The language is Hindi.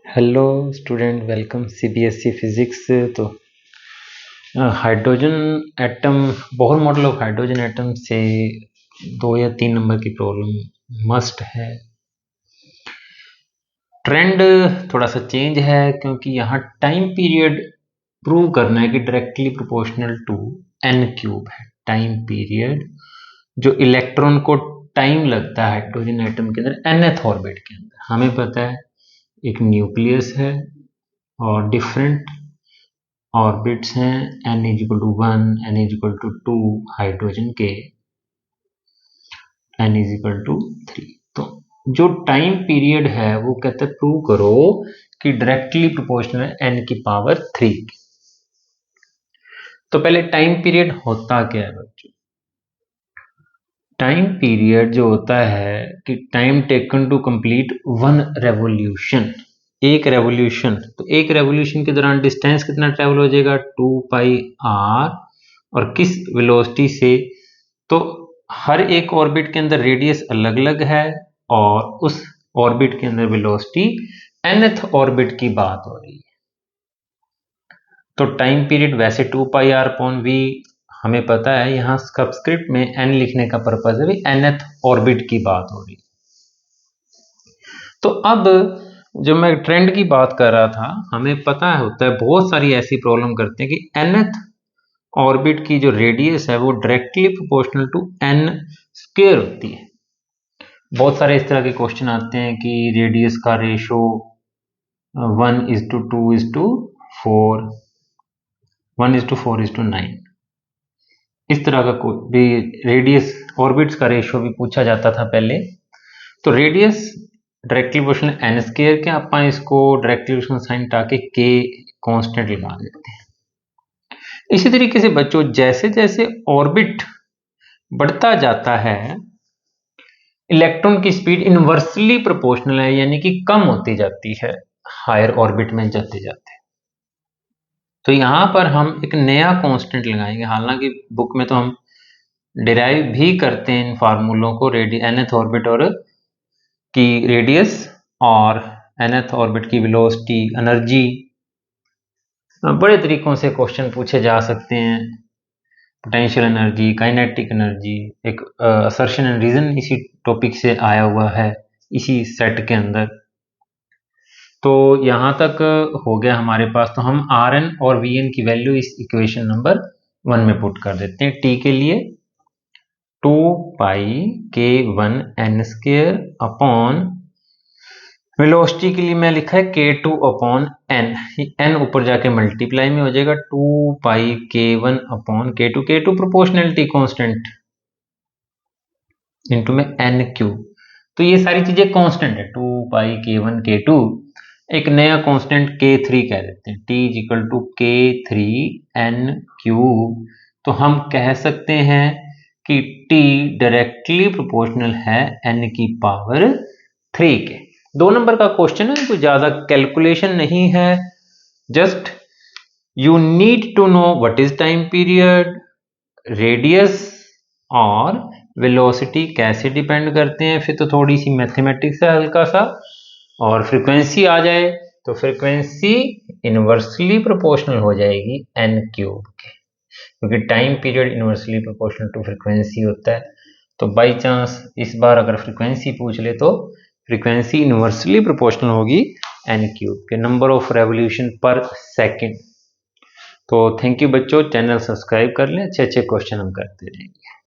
Hello student, welcome CBSE physics. तो hydrogen atom, Bohr model of hydrogen atom से 2 या 3 नंबर की प्रॉब्लम मस्ट है। ट्रेंड थोड़ा सा चेंज है क्योंकि यहाँ टाइम पीरियड प्रूव करना है कि directly proportional to n cube है। टाइम पीरियड जो इलेक्ट्रॉन को टाइम लगता है हाइड्रोजन एटम के अंदर nth ऑर्बिट के अंदर, हमें पता है एक न्यूक्लियस है और डिफरेंट ऑर्बिट्स हैं n equal to 1, n equal to 2 hydrogen के, n इजिकल टू 3। तो जो टाइम पीरियड है वो कहते हैं प्रूव करो कि डायरेक्टली प्रोपोर्शनल है n की पावर 3। तो पहले टाइम पीरियड होता क्या है बच्चों? टाइम पीरियड जो होता है कि time taken to complete one revolution, एक रेवोल्यूशन। तो एक रेवोल्यूशन के दौरान डिस्टेंस कितना ट्रेवल हो जाएगा? 2 पाई आर। और किस वेलोसिटी से? तो हर एक ऑर्बिट के अंदर रेडियस अलग अलग है और उस ऑर्बिट के अंदर वेलोसिटी nth ऑर्बिट की बात हो रही है। तो टाइम पीरियड वैसे 2 पाई आर अपॉन वी हमें पता है, यहां सबस्क्रिप्ट में n लिखने का पर्पज है भी nth ऑर्बिट की बात हो रही है। तो अब जब मैं ट्रेंड की बात कर रहा था, हमें पता होता है बहुत सारी ऐसी प्रॉब्लम करते हैं कि nth ऑर्बिट की जो रेडियस है वो directly proportional to n square होती है। बहुत सारे इस तरह के क्वेश्चन आते हैं कि रेडियस का रेशो 1:2:4, 1:4:9, इस तरह का भी रेडियस ऑर्बिट्स का रेशो भी पूछा जाता था पहले। तो radius directly proportional n square के, अपन इसको डायरेक्टली प्रोपोर्शनल साइन टाके k कांस्टेंट लगा देते हैं। इसी तरीके से बच्चों जैसे जैसे ऑर्बिट बढ़ता जाता है, इलेक्ट्रॉन की स्पीड इनवर्सली प्रोपोर्शनल है, यानी कि कम होती जाती है हायर ऑर्बिट में जाते जाते। तो यहां पर हम एक नया कांस्टेंट लगाएंगे। हालांकि बुक में तो हम डिराइव भी करते हैं इन फार्मूलों को, nth ऑर्बिट और की रेडियस और nth ऑर्बिट की वेलोसिटी, एनर्जी, बड़े तरीकों से क्वेश्चन पूछे जा सकते हैं। पोटेंशियल एनर्जी, काइनेटिक एनर्जी, एक असर्शन एंड रीजन इसी टॉपिक से आया हुआ है इसी सेट के अंदर। तो यहां तक हो गया हमारे पास। तो हम Rn और Vn की वैल्यू इस इक्वेशन नंबर 1 में पुट कर देते हैं। T के लिए 2 पाई k1 n square upon velocity के लिए मैं लिखा है k2 अपॉन n, n ऊपर जाके मल्टीप्लाई में हो जाएगा 2 पाई k1 upon k2, k2 proportionality constant into में n क्यूब। तो ये सारी चीजें कांस्टेंट है, 2 पाई k1 k2, एक नया कांस्टेंट k3 कह देते हैं, t equal to k3 n cube. तो हम कह सकते हैं कि t डायरेक्टली प्रोपोर्शनल है n की पावर 3 के। 2 नंबर का क्वेश्चन है, कोई ज्यादा कैलकुलेशन नहीं है, just you need to know what is time period, radius और वेलोसिटी कैसे डिपेंड करते हैं। फिर तो थोड़ी सी मैथमेटिक्स है हल्का सा, और फ्रीक्वेंसी आ जाए तो फ्रीक्वेंसी इनवर्सली प्रोपोर्शनल हो जाएगी n क्यूब के, क्योंकि time period inversely proportional to frequency होता है। तो बाई चांस इस बार अगर फ्रीक्वेंसी पूछ ले तो फ्रीक्वेंसी इनवर्सली प्रोपोर्शनल होगी n क्यूब के, नंबर ऑफ रेवोल्यूशन पर सेकेंड। तो थैंक यू बच्चों, चैनल सब्सक्राइब कर लें, अच्छे अच्छे क्वेश्चन हम करते रहेंगे।